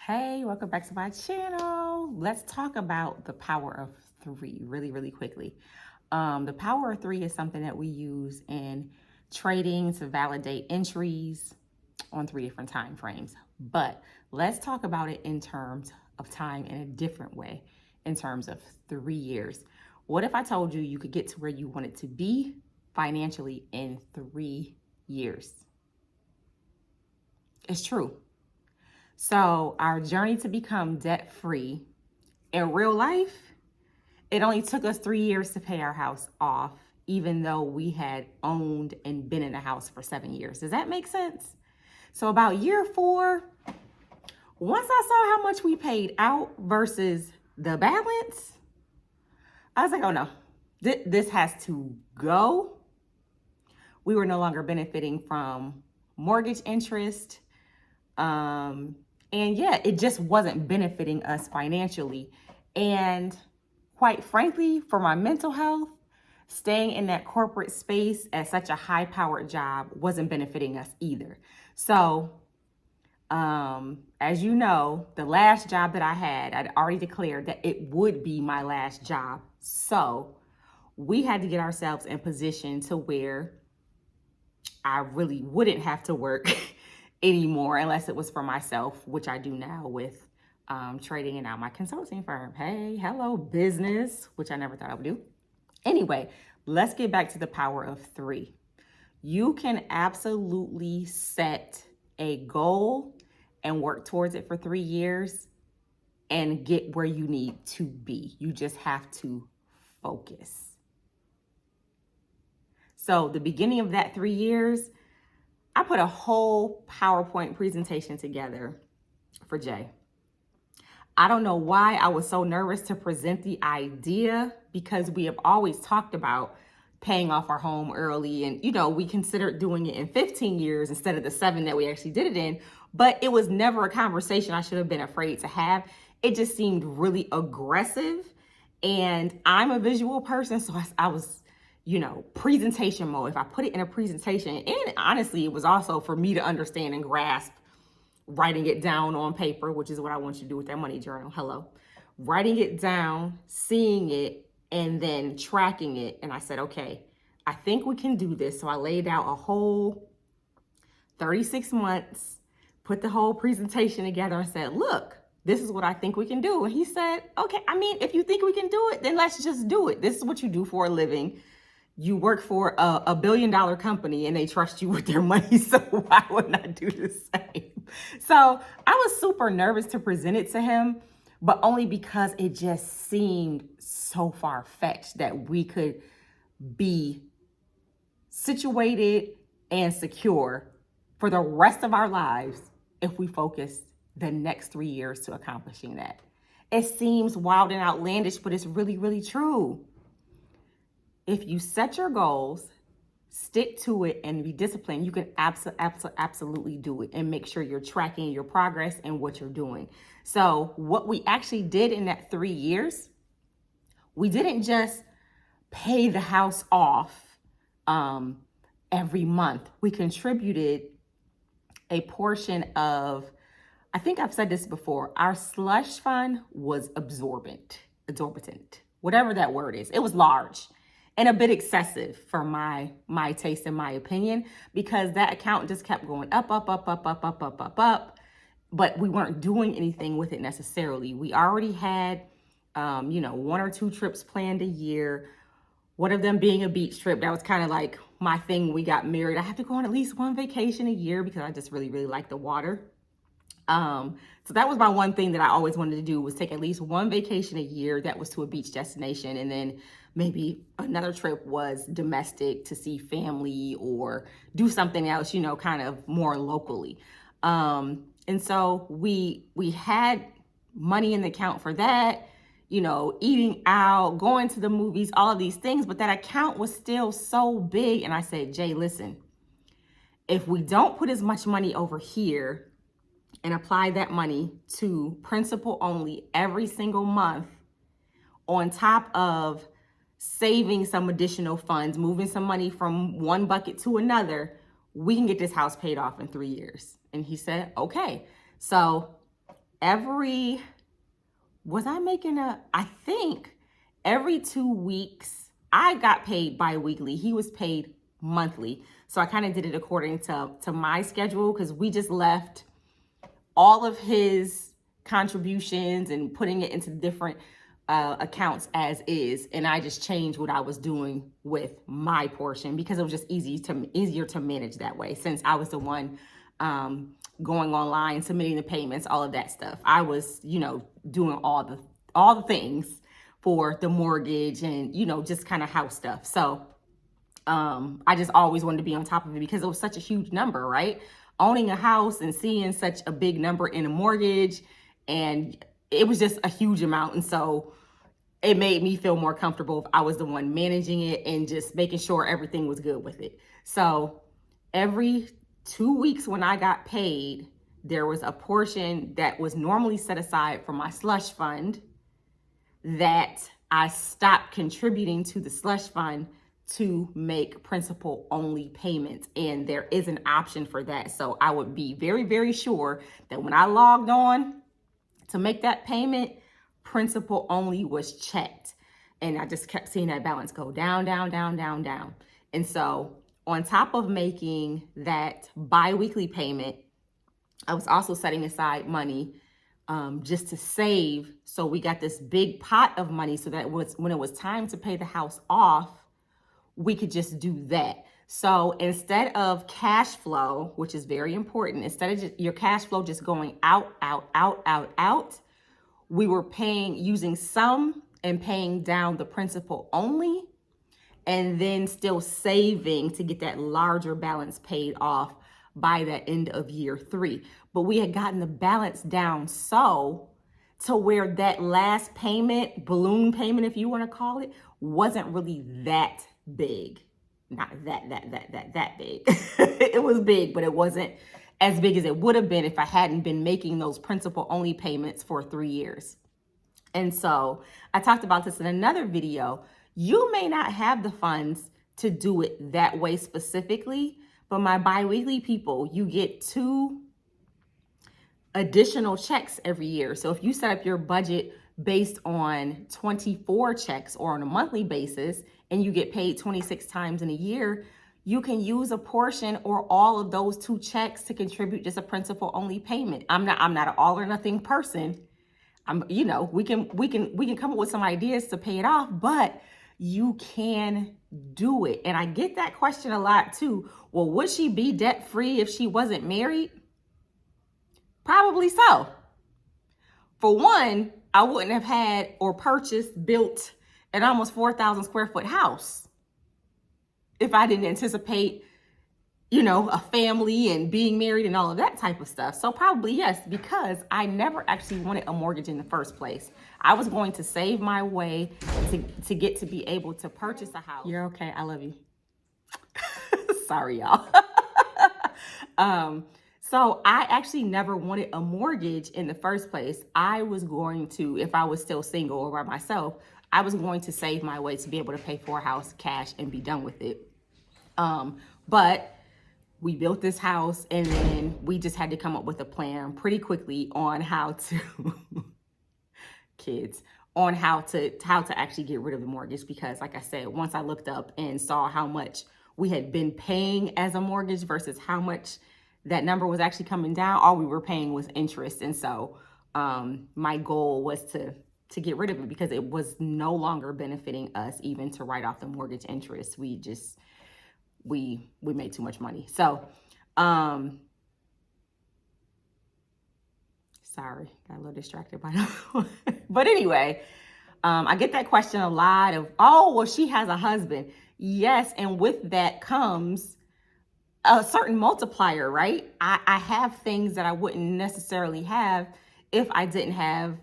Hey, welcome back to my channel. Let's talk about the power of three really, really quickly. The power of three is something that we use in trading to validate entries on three different time frames. But let's talk about it in terms of time in a different way, in terms of 3 years. What if I told you you could get to where you wanted to be financially in 3 years? It's true. So, our journey to become debt free in real life, it only took us 3 years to pay our house off, even though we had owned and been in the house for 7 years. Does that make sense? So, about year 4, once I saw how much we paid out versus the balance, I was like, oh no, this has to go. We were no longer benefiting from mortgage interest. And yeah, it just wasn't benefiting us financially. And quite frankly, for my mental health, staying in that corporate space at such a high powered job wasn't benefiting us either. So, as you know, the last job that I had, I'd already declared that it would be my last job. So we had to get ourselves in position to where I really wouldn't have to work anymore unless it was for myself, which I do now with trading and now my consulting firm. Hey, hello, business, which I never thought I would do. Anyway, let's get back to the power of three. You can absolutely set a goal and work towards it for 3 years and get where you need to be. You just have to focus. So the beginning of that 3 years, I put a whole PowerPoint presentation together for Jay. I don't know why I was so nervous to present the idea, because we have always talked about paying off our home early, and we considered doing it in 15 years instead of the 7 that we actually did it in, but it was never a conversation I should have been afraid to have. It just seemed really aggressive, and I'm a visual person, so I was presentation mode. If I put it in a presentation, and honestly, it was also for me to understand and grasp, writing it down on paper, which is what I want you to do with that money journal. Hello. Writing it down, seeing it, and then tracking it. And I said, okay, I think we can do this. So I laid out a whole 36 months, put the whole presentation together and said, look, this is what I think we can do. And he said, okay, if you think we can do it, then let's just do it. This is what you do for a living. You work for a $1 billion company and they trust you with their money. So why wouldn't I do the same? So I was super nervous to present it to him, but only because it just seemed so far-fetched that we could be situated and secure for the rest of our lives if we focus the next 3 years to accomplishing that. It seems wild and outlandish, but it's really, really true. If you set your goals, stick to it, and be disciplined, you can absolutely do it, and make sure you're tracking your progress and what you're doing. So what we actually did in that 3 years, we didn't just pay the house off every month. We contributed a portion of, I think I've said this before, our slush fund was exorbitant, whatever that word is. It was large and a bit excessive for my taste and my opinion, because that account just kept going up, but we weren't doing anything with it necessarily. We already had, 1 or 2 trips planned a year, one of them being a beach trip. That was kind of like my thing when we got married. I have to go on at least 1 vacation a year because I just really, really like the water. So that was my one thing that I always wanted to do, was take at least 1 vacation a year that was to a beach destination. And then maybe another trip was domestic to see family or do something else, kind of more locally. And so we had money in the account for that, eating out, going to the movies, all of these things, but that account was still so big. And I said, Jay, listen, if we don't put as much money over here and apply that money to principal only every single month, on top of saving some additional funds, moving some money from one bucket to another, we can get this house paid off in 3 years. And he said, okay. So I think every 2 weeks, I got paid bi-weekly. He was paid monthly. So I kind of did it according to my schedule, because we just left all of his contributions and putting it into different accounts as is, and I just changed what I was doing with my portion because it was just easier to manage that way, since I was the one going online, submitting the payments, all of that stuff. I was, doing all the things for the mortgage and, just kind of house stuff. So I just always wanted to be on top of it because it was such a huge number, right? Owning a house and seeing such a big number in a mortgage, and it was just a huge amount. And so it made me feel more comfortable if I was the one managing it and just making sure everything was good with it. So every 2 weeks when I got paid, there was a portion that was normally set aside for my slush fund that I stopped contributing to the slush fund to make principal only payments. And there is an option for that. So I would be very, very sure that when I logged on to make that payment, principal only was checked. And I just kept seeing that balance go down, down, down, down, down. And so on top of making that bi-weekly payment, I was also setting aside money just to save. So we got this big pot of money so that when it was time to pay the house off, we could just do that. So instead of cash flow, which is very important, instead of your cash flow just going out, out, out, out, out, we were using some and paying down the principal only, and then still saving to get that larger balance paid off by the end of year 3. But we had gotten the balance down to where that last payment, balloon payment, if you want to call it, wasn't really that big. Not that big. It was big, but it wasn't as big as it would have been if I hadn't been making those principal only payments for 3 years. And so I talked about this in another video. You may not have the funds to do it that way specifically, but my bi-weekly people, you get 2 additional checks every year. So if you set up your budget based on 24 checks or on a monthly basis, and you get paid 26 times in a year, you can use a portion or all of those 2 checks to contribute just a principal only payment. I'm not an all or nothing person. We can come up with some ideas to pay it off, but you can do it. And I get that question a lot too. Well, would she be debt free if she wasn't married? Probably so. For one, I wouldn't have had or built an almost 4,000 square foot house if I didn't anticipate, a family and being married and all of that type of stuff. So probably yes, because I never actually wanted a mortgage in the first place. I was going to save my way to get to be able to purchase a house. You're okay. I love you. Sorry, y'all. So I actually never wanted a mortgage in the first place. I was going to, if I was still single or by myself, I was going to save my way to be able to pay for a house cash and be done with it. But we built this house, and then we just had to come up with a plan pretty quickly on how to how to actually get rid of the mortgage. Because like I said, once I looked up and saw how much we had been paying as a mortgage versus how much that number was actually coming down, all we were paying was interest. And so my goal was to get rid of it because it was no longer benefiting us even to write off the mortgage interest. We made too much money. So, sorry, got a little distracted by that. But anyway, I get that question a lot of, oh, well, she has a husband. Yes, and with that comes a certain multiplier, right? I have things that I wouldn't necessarily have if I didn't have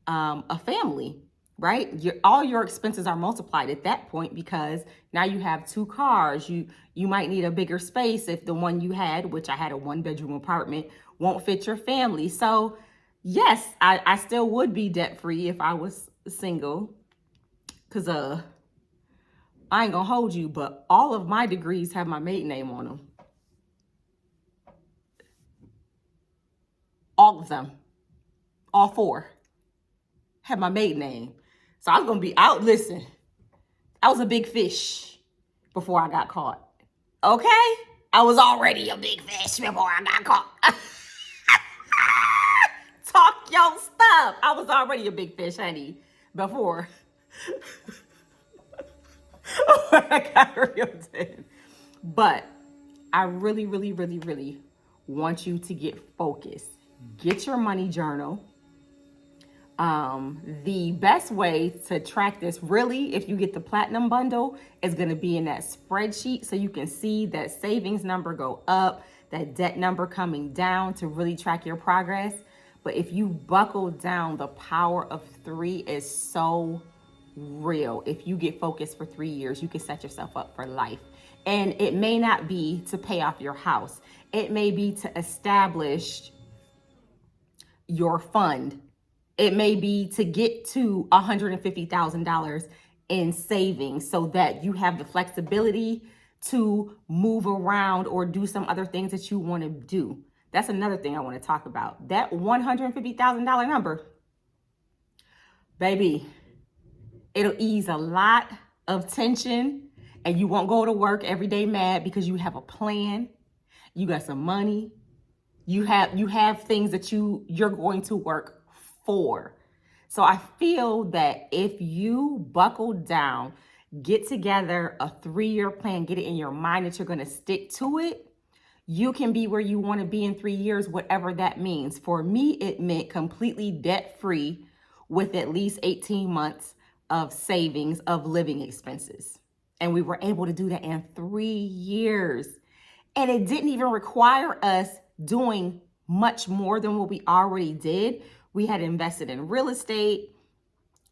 a family, right? All your expenses are multiplied at that point because now you have 2 cars. You might need a bigger space if the one you had, which I had a 1-bedroom apartment, won't fit your family. So yes, I still would be debt free if I was single, because I ain't gonna hold you, but all of my degrees have my maiden name on them. All of them. All four had my maiden name. So I was going to be out. Listen, I was a big fish before I got caught. Okay? I was already a big fish before I got caught. Talk your stuff. I was already a big fish, honey, before I got reeled in. But I really, really, really, really want you to get focused. Get your money journal. The best way to track this, really, if you get the platinum bundle, is going to be in that spreadsheet so you can see that savings number go up, that debt number coming down to really track your progress. But if you buckle down, the power of 3 is so real. If you get focused for 3 years, you can set yourself up for life. And it may not be to pay off your house. It may be to establish your fund. It may be to get to $150,000 in savings so that you have the flexibility to move around or do some other things that you want to do. That's another thing I want to talk about. That $150,000 number, baby, it'll ease a lot of tension and you won't go to work every day mad because you have a plan. You got some money. You have things that you're going to work for. So I feel that if you buckle down, get together a 3-year plan, get it in your mind that you're going to stick to it, you can be where you want to be in 3 years, whatever that means. For me, it meant completely debt-free with at least 18 months of savings of living expenses. And we were able to do that in 3 years. And it didn't even require us doing much more than what we already did. We had invested in real estate.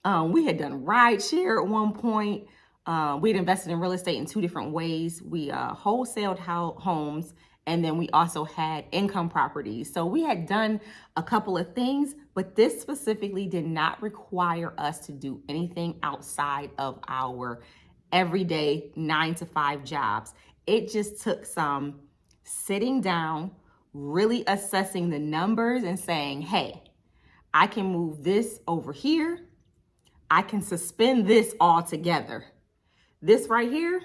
We had done rideshare at one point. We had invested in real estate in 2 different ways. We wholesaled homes, and then we also had income properties. So we had done a couple of things, but this specifically did not require us to do anything outside of our everyday 9-to-5 jobs. It just took some sitting down, really assessing the numbers and saying, hey, I can move this over here. I can suspend this altogether. This right here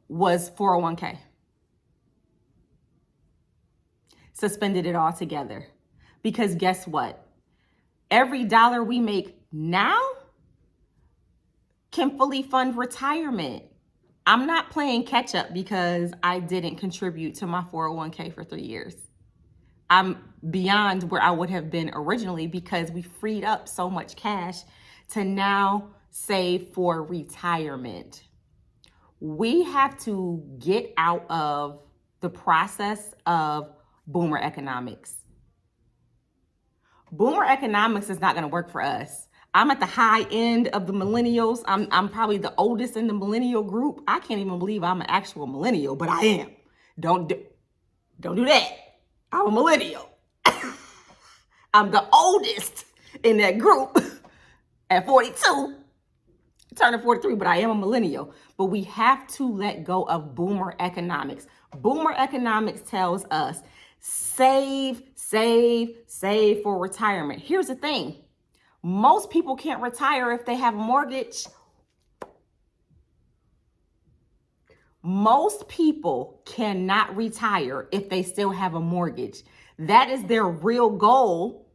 was 401k. Suspended it all together. Because guess what? Every dollar we make now can fully fund retirement. I'm not playing catch up because I didn't contribute to my 401k for 3 years. I'm beyond where I would have been originally because we freed up so much cash to now save for retirement. We have to get out of the process of boomer economics. Boomer economics is not going to work for us. I'm at the high end of the millennials. I'm probably the oldest in the millennial group. I can't even believe I'm an actual millennial, but I am. Don't do that. I'm a millennial. I'm the oldest in that group at 42, turning 43, but I am a millennial. But we have to let go of boomer economics. Boomer economics tells us save for retirement. Here's the thing. Most people can't retire if they have a mortgage. Most people cannot retire if they still have a mortgage. That is their real goal.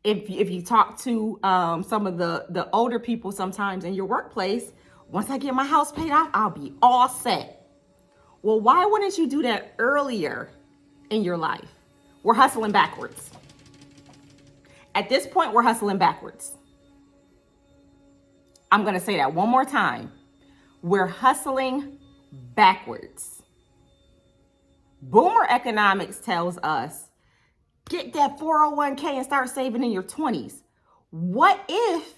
If you talk to some of the older people sometimes in your workplace, once I get my house paid off, I'll be all set. Well, why wouldn't you do that earlier in your life? We're hustling backwards. At this point, we're hustling backwards. I'm going to say that one more time. We're hustling backwards. Boomer economics tells us, get that 401k and start saving in your 20s. What if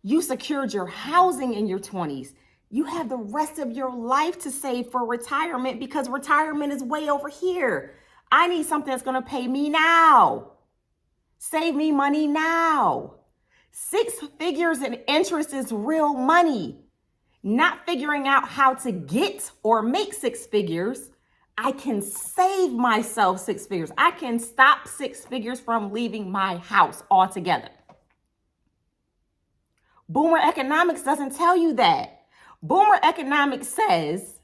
you secured your housing in your 20s? You have the rest of your life to save for retirement because retirement is way over here. I need something that's going to pay me now. Save me money now. 6 figures in interest is real money. Not figuring out how to get or make 6 figures, I can save myself 6 figures. I can stop 6 figures from leaving my house altogether. Boomer economics doesn't tell you that. Boomer economics says,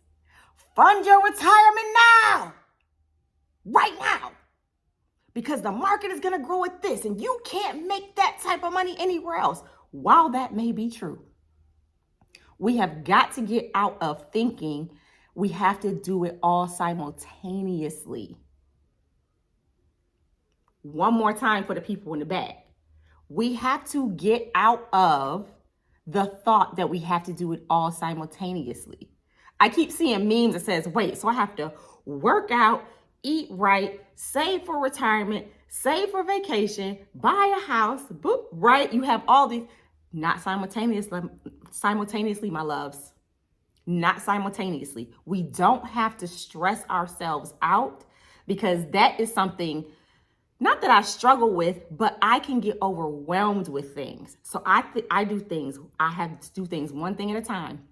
fund your retirement now, right now, because the market is going to grow at this and you can't make that type of money anywhere else. While that may be true, we have got to get out of thinking we have to do it all simultaneously. One more time for the people in the back. We have to get out of the thought that we have to do it all simultaneously. I keep seeing memes that says, wait, so I have to work out, eat right, save for retirement, save for vacation, buy a house, boop, right? You have all these, not simultaneously, my loves. Not simultaneously. We don't have to stress ourselves out, because that is something, not that I struggle with, but I can get overwhelmed with things. So I have to do things one thing at a time.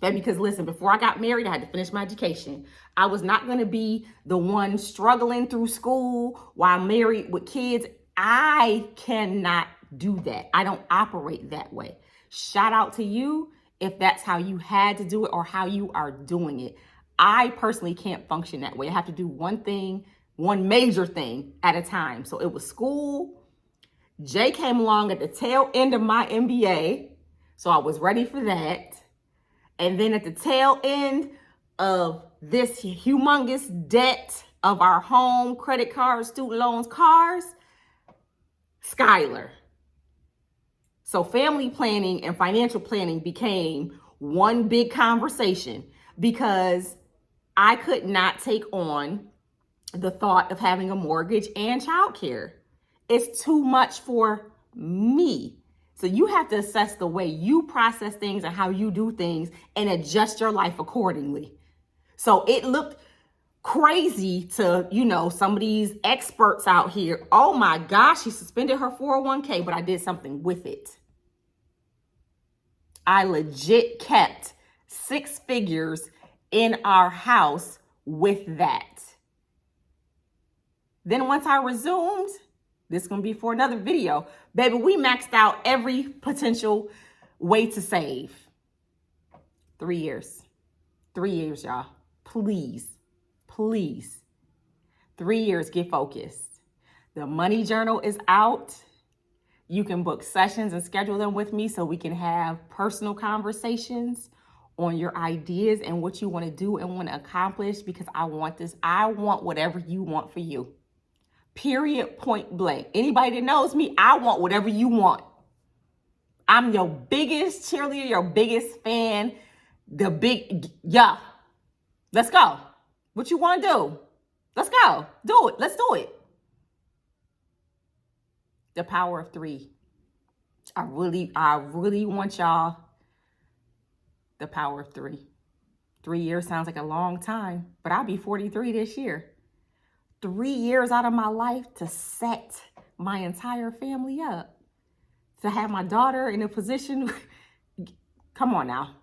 Because listen, before I got married, I had to finish my education. I was not going to be the one struggling through school while married with kids. I cannot do that. I don't operate that way. Shout out to you if that's how you had to do it or how you are doing it. I personally can't function that way. I have to do one thing, one major thing at a time. So it was school. Jay came along at the tail end of my MBA, so I was ready for that. And then at the tail end of this humongous debt of our home, credit cards, student loans, cars, Skylar. So family planning and financial planning became one big conversation, because I could not take on the thought of having a mortgage and childcare. It's too much for me. So you have to assess the way you process things and how you do things and adjust your life accordingly. So it looked crazy to, some of these experts out here. Oh my gosh, she suspended her 401k, but I did something with it. I legit kept 6 figures in our house with that. Then once I resumed, this is going to be for another video, baby, we maxed out every potential way to save. 3 years. 3 years, y'all. Please. 3 years, get focused. The money journal is out. You can book sessions and schedule them with me so we can have personal conversations on your ideas and what you want to do and want to accomplish, because I want this. I want whatever you want for you. Period, point blank. Anybody that knows me, I want whatever you want. I'm your biggest cheerleader, your biggest fan, yeah. Let's go. What you want to do? Let's go. Do it. Let's do it. The power of 3. I really want y'all. The power of 3. 3 years sounds like a long time, but I'll be 43 this year. 3 years out of my life to set my entire family up. To have my daughter in a position. Come on now.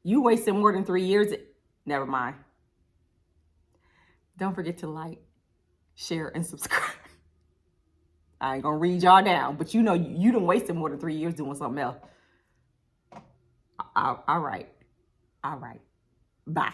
You wasted more than 3 years. Never mind. Don't forget to like, share, and subscribe. I ain't gonna read y'all down, but you done wasted more than 3 years doing something else. All right. Bye.